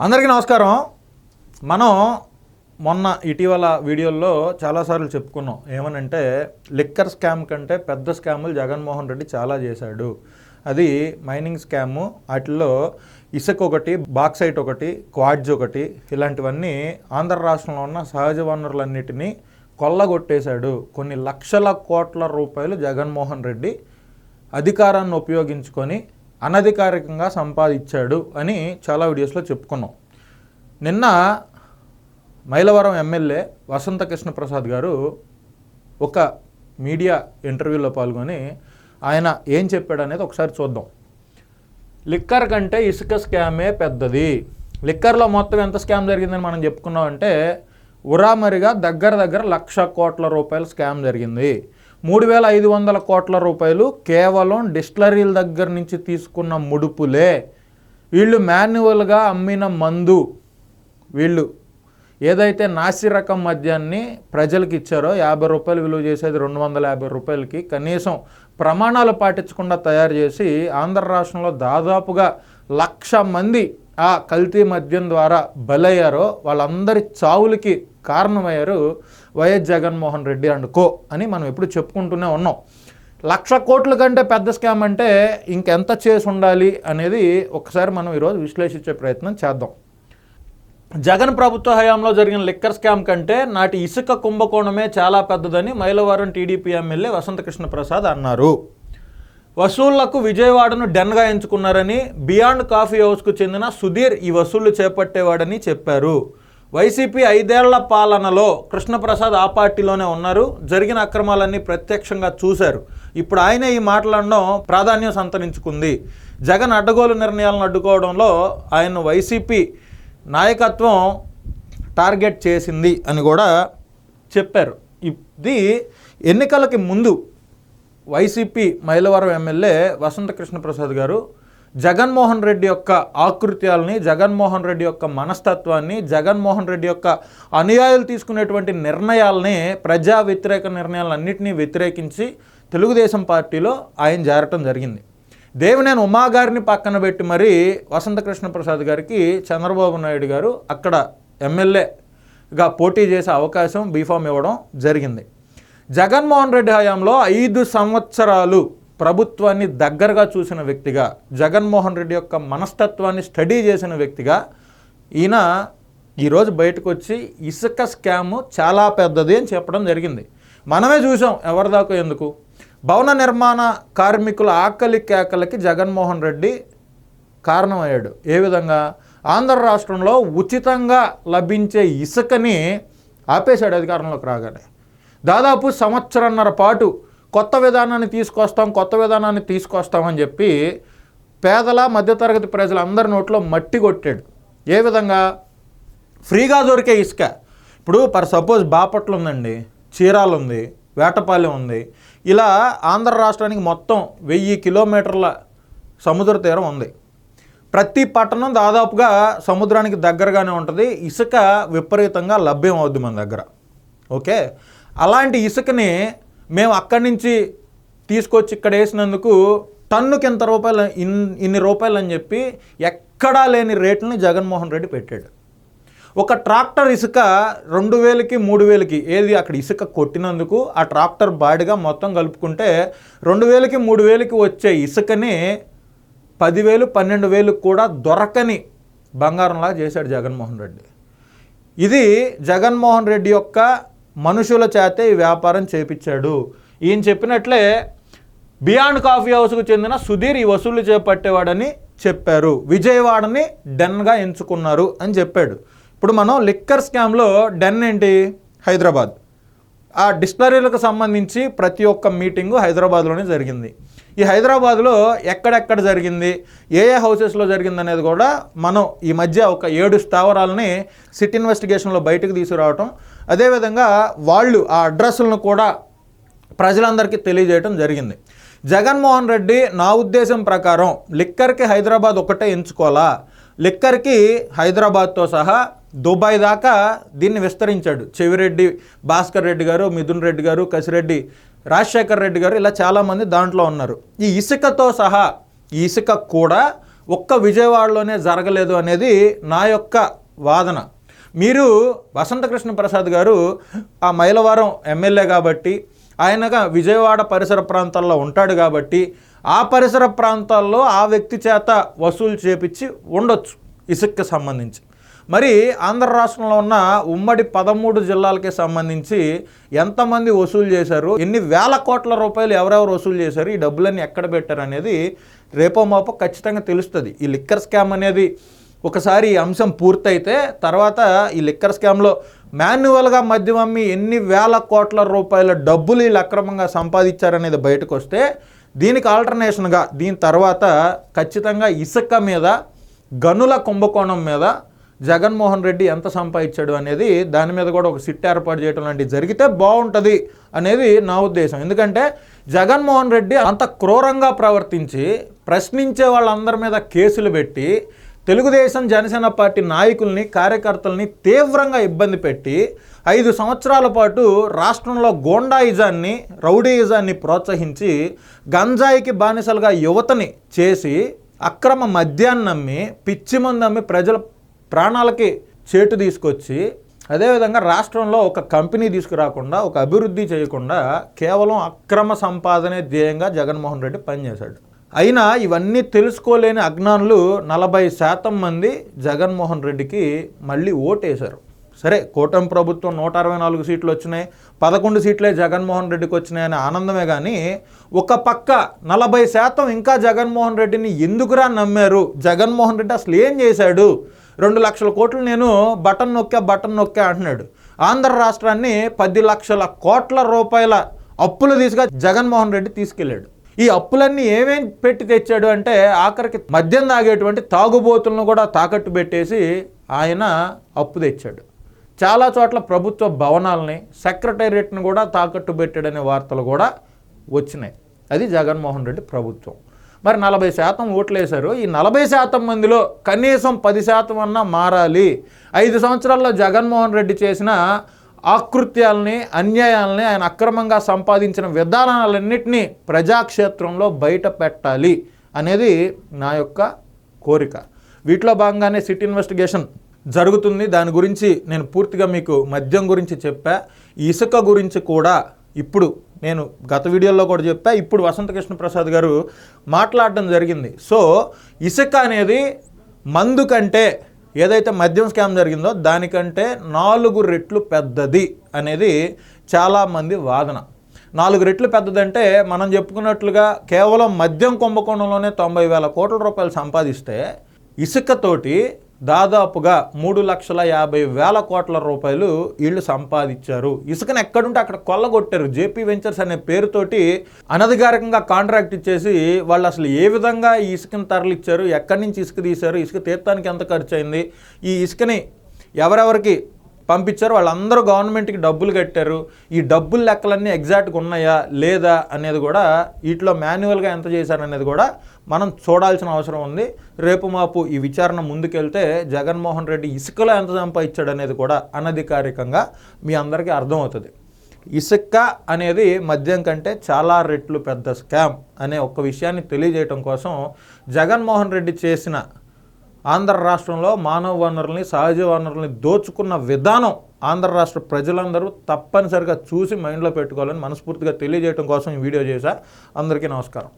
అందరికీ నమస్కారం. మనం మొన్న ఇటీవల వీడియోల్లో చాలాసార్లు చెప్పుకున్నాం. ఏమనంటే లిక్కర్ స్కామ్ కంటే పెద్ద స్కాములు జగన్మోహన్ రెడ్డి చాలా చేశాడు. అది మైనింగ్ స్కాము, వాటిల్లో ఇసుక ఒకటి, బాక్సైట్ ఒకటి, క్వాడ్జ్ ఒకటి, ఇలాంటివన్నీ ఆంధ్ర రాష్ట్రంలో ఉన్న సహజ వనరులన్నిటినీ కొల్లగొట్టేశాడు. కొన్ని లక్షల కోట్ల రూపాయలు జగన్మోహన్ రెడ్డి అధికారాన్ని ఉపయోగించుకొని అనధికారికంగా సంపాదించాడు అని చాలా వీడియోస్లో చెప్పుకున్నాం. నిన్న మైలవరం ఎమ్మెల్యే వసంత కృష్ణ ప్రసాద్ గారు ఒక మీడియా ఇంటర్వ్యూలో పాల్గొని ఆయన ఏం చెప్పాడు అనేది ఒకసారి చూద్దాం. లిక్కర్ కంటే ఇసుక స్కామే పెద్దది. లిక్కర్లో మొత్తం ఎంత స్కామ్ జరిగిందని మనం చెప్పుకున్నామంటే ఉరామరిగా దగ్గర 1,00,000 కోట్ల రూపాయల స్కామ్ జరిగింది. 3,500 కోట్ల రూపాయలు కేవలం డిస్టిలరీల దగ్గర నుంచి తీసుకున్న ముడుపులే. వీళ్ళు మాన్యువల్గా అమ్మిన మందు, వీళ్ళు ఏదైతే నాసి రకం మద్యాన్ని ప్రజలకు ఇచ్చారో 50 రూపాయలు విలువ చేసేది 250 రూపాయలకి కనీసం ప్రమాణాలు పాటించకుండా తయారు చేసి ఆంధ్ర రాష్ట్రంలో దాదాపుగా 1,00,000 మంది ఆ కల్తీ మద్యం ద్వారా బలయ్యారో వాళ్ళందరి చావులకి కారణమయ్యారు YS Jaganmohan Reddy and co అని మనం ఎప్పుడు చెప్పుకుంటూనే ఉన్నాం. 1,00,000 కోట్ల కంటే పెద్ద స్కామ్ అంటే ఇంకెంత చేసి ఉండాలి అనేది ఒకసారి మనం ఈరోజు విశ్లేషించే ప్రయత్నం చేద్దాం. జగన్ ప్రభుత్వ హయాంలో జరిగిన లిక్కర్ స్కామ్ కంటే నాటి ఇసుక కుంభకోణమే చాలా పెద్దదని మైలవరం టీడీపీ ఎమ్మెల్యే వసంత కృష్ణ ప్రసాద్ అన్నారు. వసూళ్లకు విజయవాడను డెన్గా ఎంచుకున్నారని, బియాండ్ కాఫీ హౌస్కు చెందిన సుధీర్ ఈ వసూళ్లు చేపట్టేవాడని చెప్పారు. వైసీపీ 5 ఏళ్ల పాలనలో కృష్ణప్రసాద్ ఆ పార్టీలోనే ఉన్నారు. జరిగిన అక్రమాలన్నీ ప్రత్యక్షంగా చూశారు. ఇప్పుడు ఆయన ఈ మాట్లాడడం ప్రాధాన్యం సంతరించుకుంది. జగన్ అడ్డగోలు నిర్ణయాలను అడ్డుకోవడంలో ఆయన వైసీపీ నాయకత్వం టార్గెట్ చేసింది అని కూడా చెప్పారు. ఇది ఎన్నికలకి ముందు వైసీపీ మైలవరం ఎమ్మెల్యే వసంత కృష్ణ ప్రసాద్ గారు జగన్మోహన్ రెడ్డి యొక్క ఆకృత్యాలని, జగన్మోహన్ రెడ్డి యొక్క మనస్తత్వాన్ని, జగన్మోహన్ రెడ్డి యొక్క అనుయాయులు తీసుకునేటువంటి నిర్ణయాలని, ప్రజా వ్యతిరేక నిర్ణయాలన్నింటినీ వ్యతిరేకించి తెలుగుదేశం పార్టీలో ఆయన చేరటం జరిగింది. దేవినేని ఉమా గారిని పక్కన పెట్టి మరీ వసంత కృష్ణ ప్రసాద్ గారికి చంద్రబాబు నాయుడు గారు అక్కడ ఎమ్మెల్యేగా పోటీ చేసే అవకాశం బీఫామ్ ఇవ్వడం జరిగింది. జగన్మోహన్ రెడ్డి హయాంలో 5 సంవత్సరాలు ప్రభుత్వాన్ని దగ్గరగా చూసిన వ్యక్తిగా, జగన్మోహన్ రెడ్డి యొక్క మనస్తత్వాన్ని స్టడీ చేసిన వ్యక్తిగా ఈయన ఈరోజు బయటకు వచ్చి ఇసుక స్కాము చాలా పెద్దది అని చెప్పడం జరిగింది. మనమే చూసాం, ఎవరిదాకా ఎందుకు. భవన నిర్మాణ కార్మికుల ఆకలి కేకలకి జగన్మోహన్ రెడ్డి కారణమయ్యాడు. ఏ విధంగా? ఆంధ్ర రాష్ట్రంలో ఉచితంగా లభించే ఇసుకని ఆపేశాడు అధికారంలోకి రాగానే. దాదాపు 1.5 సంవత్సరాల పాటు కొత్త విధానాన్ని తీసుకొస్తామని చెప్పి పేదల మధ్యతరగతి ప్రజలందరి నోట్లో మట్టి కొట్టాడు. ఏ విధంగా? ఫ్రీగా దొరికే ఇసుక. ఇప్పుడు సపోజ్ బాపట్ల ఉందండి, చీరాల ఉంది, వేటపాలెం ఉంది, ఇలా ఆంధ్ర రాష్ట్రానికి మొత్తం 1000 కిలోమీటర్ల సముద్ర తీరం ఉంది. ప్రతి పట్టణం దాదాపుగా సముద్రానికి దగ్గరగానే ఉంటుంది. ఇసుక విపరీతంగా లభ్యం అవుద్ది మన దగ్గర. ఓకే, అలాంటి ఇసుకని మేము అక్కడి నుంచి తీసుకొచ్చి ఇక్కడ వేసినందుకు టన్నుకి ఇంత రూపాయలు, ఇన్ని రూపాయలు అని చెప్పి ఎక్కడా లేని రేట్లని జగన్మోహన్ రెడ్డి పెట్టాడు. ఒక ట్రాక్టర్ ఇసుక 2,000కి 3,000కి, ఏది అక్కడ ఇసుక కొట్టినందుకు ఆ ట్రాక్టర్ బాడిగా మొత్తం కలుపుకుంటే 2,000కి 3,000కి వచ్చే ఇసుకని 10,000 12,000 కూడా దొరకని బంగారంలాగా చేశాడు జగన్మోహన్ రెడ్డి. ఇది జగన్మోహన్ రెడ్డి యొక్క మనుషుల చేతే ఈ వ్యాపారం చేపించాడు. ఈయన చెప్పినట్లే బియాండ్ కాఫీ హౌస్కు చెందిన సుధీర్ ఈ వసూళ్లు చేపట్టేవాడని చెప్పారు. విజయవాడని డెన్గా ఎంచుకున్నారు అని చెప్పాడు. ఇప్పుడు మనం లిక్కర్ స్కామ్లో డెన్ ఏంటి? హైదరాబాద్. ఆ డిస్టిలరీలకు సంబంధించి ప్రతి ఒక్క మీటింగు హైదరాబాద్లోనే జరిగింది. ఈ హైదరాబాద్లో ఎక్కడెక్కడ జరిగింది, ఏ హౌసెస్లో జరిగింది అనేది కూడా మనం ఈ మధ్య ఒక 7 స్థావరాలని సిట్ ఇన్వెస్టిగేషన్లో బయటకు తీసుకురావటం, అదేవిధంగా వాళ్ళు ఆ అడ్రస్లను కూడా ప్రజలందరికీ తెలియజేయడం జరిగింది. జగన్మోహన్ రెడ్డి నా ఉద్దేశం ప్రకారం లిక్కర్కి హైదరాబాద్ ఒకటే ఎంచుకోవాలా, లిక్కర్కి హైదరాబాద్తో సహా దుబాయ్ దాకా దీన్ని విస్తరించాడు. చెవిరెడ్డి భాస్కర్ రెడ్డి గారు, మిథున్ రెడ్డి గారు, కసిరెడ్డి రాజశేఖర్ రెడ్డి గారు, ఇలా చాలామంది దాంట్లో ఉన్నారు. ఈ ఇసుకతో సహా ఈ ఇసుక కూడా ఒక్క విజయవాడలోనే జరగలేదు అనేది నా యొక్క వాదన. మీరు వసంతకృష్ణ ప్రసాద్ గారు ఆ మైలవరం ఎమ్మెల్యే కాబట్టి, ఆయనగా విజయవాడ పరిసర ప్రాంతాల్లో ఉంటాడు కాబట్టి ఆ పరిసర ప్రాంతాల్లో ఆ వ్యక్తి చేత వసూలు చేపించి ఉండొచ్చు ఇసుకకి సంబంధించి. మరి ఆంధ్ర రాష్ట్రంలో ఉన్న ఉమ్మడి 13 జిల్లాలకి సంబంధించి ఎంతమంది వసూలు చేశారు, ఎన్ని వేల కోట్ల రూపాయలు ఎవరెవరు వసూలు చేశారు, ఈ డబ్బులన్నీ ఎక్కడ పెట్టారు అనేది రేపో మాపో ఖచ్చితంగా తెలుస్తుంది. ఈ లిక్కర్ స్కామ్ అనేది ఒకసారి ఈ అంశం పూర్తయితే తర్వాత ఈ లిక్కర్ స్కామ్లో మాన్యువల్గా మద్యం అమ్మి ఎన్ని వేల కోట్ల రూపాయల డబ్బులు వీళ్ళు అక్రమంగా సంపాదించారనేది బయటకు వస్తే దీనికి ఆల్టర్నేషన్గా దీని తర్వాత ఖచ్చితంగా ఇసుక మీద, గనుల కుంభకోణం మీద జగన్మోహన్ రెడ్డి ఎంత సంపాదించాడు అనేది దాని మీద కూడా ఒక సిట్ ఏర్పాటు చేయడం లాంటివి జరిగితే బాగుంటుంది అనేది నా ఉద్దేశం. ఎందుకంటే జగన్మోహన్ రెడ్డి అంత క్రూరంగా ప్రవర్తించి ప్రశ్నించే వాళ్ళందరి మీద కేసులు పెట్టి తెలుగుదేశం జనసేన పార్టీ నాయకుల్ని, కార్యకర్తల్ని తీవ్రంగా ఇబ్బంది పెట్టి 5 సంవత్సరాల పాటు రాష్ట్రంలో గోండాయిజాన్ని, రౌడీయిజాన్ని ప్రోత్సహించి గంజాయికి బానిసలుగా యువతని చేసి అక్రమ మద్యాన్ని నమ్మి, పిచ్చి మందు అమ్మి ప్రజల ప్రాణాలకి చేటు తీసుకొచ్చి, అదేవిధంగా రాష్ట్రంలో ఒక కంపెనీ తీసుకురాకుండా, ఒక అభివృద్ధి చేయకుండా కేవలం అక్రమ సంపాదనే ధ్యేయంగా జగన్మోహన్ రెడ్డి పనిచేశాడు. అయినా ఇవన్నీ తెలుసుకోలేని అజ్ఞానులు 40% మంది జగన్మోహన్ రెడ్డికి మళ్ళీ ఓటేశారు. సరే, కూటమి ప్రభుత్వం 164 సీట్లు వచ్చినాయి, 11 సీట్లే జగన్మోహన్ రెడ్డికి వచ్చినాయనే ఆనందమే కానీ ఒక పక్క 40% ఇంకా జగన్మోహన్ రెడ్డిని ఎందుకురా నమ్మారు, జగన్మోహన్ రెడ్డి అసలు ఏం చేశాడు, 2 లక్షల కోట్లు నేను బటన్ నొక్కా అంటున్నాడు. ఆంధ్ర రాష్ట్రాన్ని 10 లక్షల కోట్ల రూపాయల అప్పులు తీసుగా జగన్మోహన్ రెడ్డి తీసుకెళ్ళాడు. ఈ అప్పులన్నీ ఏమేం పెట్టి తెచ్చాడు అంటే ఆఖరికి మద్యం తాగేటువంటి తాగుబోతులను కూడా తాకట్టు పెట్టేసి ఆయన అప్పు తెచ్చాడు. చాలా చోట్ల ప్రభుత్వ భవనాలని, సెక్రటేరియట్ని కూడా తాకట్టు పెట్టాడనే వార్తలు కూడా వచ్చినాయి. అది జగన్మోహన్ రెడ్డి ప్రభుత్వం. మరి 40% ఓట్లు వేశారు. ఈ 40% మందిలో కనీసం 10% అన్నా మారాలి. 5 సంవత్సరాల్లో జగన్మోహన్ రెడ్డి చేసిన ఆకృత్యాలని, అన్యాయాలని, ఆయన అక్రమంగా సంపాదించిన విధానాలన్నింటినీ ప్రజాక్షేత్రంలో బయట పెట్టాలి అనేది నా యొక్క కోరిక. వీటిలో భాగంగానే సిట్ ఇన్వెస్టిగేషన్ జరుగుతుంది. దాని గురించి నేను పూర్తిగా మీకు మద్యం గురించి చెప్పా, ఇసుక గురించి కూడా ఇప్పుడు నేను గత వీడియోలో కూడా చెప్పా, ఇప్పుడు వసంతకృష్ణ ప్రసాద్ గారు మాట్లాడడం జరిగింది. సో ఇసుక అనేది మందు కంటే, ఏదైతే మద్యం స్కామ్ జరిగిందో దానికంటే 4 రెట్లు పెద్దది అనేది చాలామంది వాదన. 4 రెట్లు పెద్దదంటే మనం చెప్పుకున్నట్లుగా కేవలం మద్యం కుంభకోణంలోనే 90,000 కోట్ల రూపాయలు సంపాదిస్తే ఇసుకతోటి దాదాపుగా 3,50,000 కోట్ల రూపాయలు వీళ్ళు సంపాదించారు. ఇసుకను ఎక్కడుంటే అక్కడ కొల్లగొట్టారు. జేపీ వెంచర్స్ అనే పేరుతోటి అనధికారికంగా కాంట్రాక్ట్ ఇచ్చేసి వాళ్ళు అసలు ఏ విధంగా ఈ ఇసుకను తరలిచ్చారు, ఎక్కడి నుంచి ఇసుక తీశారు, ఇసుక తీర్తానికి ఎంత ఖర్చు అయింది, ఈ ఇసుకని ఎవరెవరికి పంపించారు, వాళ్ళందరూ గవర్నమెంట్కి డబ్బులు కట్టారు, ఈ డబ్బుల లెక్కలన్నీ ఎగ్జాక్ట్గా ఉన్నాయా లేదా అనేది కూడా, వీటిలో మాన్యువల్గా ఎంత చేశారనేది కూడా మనం చూడాల్సిన అవసరం ఉంది. రేపు మాపు ఈ విచారణ ముందుకెళ్తే జగన్మోహన్ రెడ్డి ఇసుకలో ఎంత సంపాదించాడు అనేది కూడా అనధికారికంగా మీ అందరికీ అర్థమవుతుంది. ఇసుక అనేది మద్యం కంటే చాలా రెట్లు పెద్ద స్కామ్ అనే ఒక్క విషయాన్ని తెలియజేయటం కోసం జగన్మోహన్ రెడ్డి చేసిన ఆంధ్ర రాష్ట్రంలో మానవ వనరుల్ని, సహజ వనరుల్ని దోచుకున్న విధానం ఆంధ్ర రాష్ట్ర ప్రజలందరూ తప్పనిసరిగా చూసి మైండ్లో పెట్టుకోవాలని మనస్ఫూర్తిగా తెలియజేయడం కోసం ఈ వీడియో చేశా. అందరికీ నమస్కారం.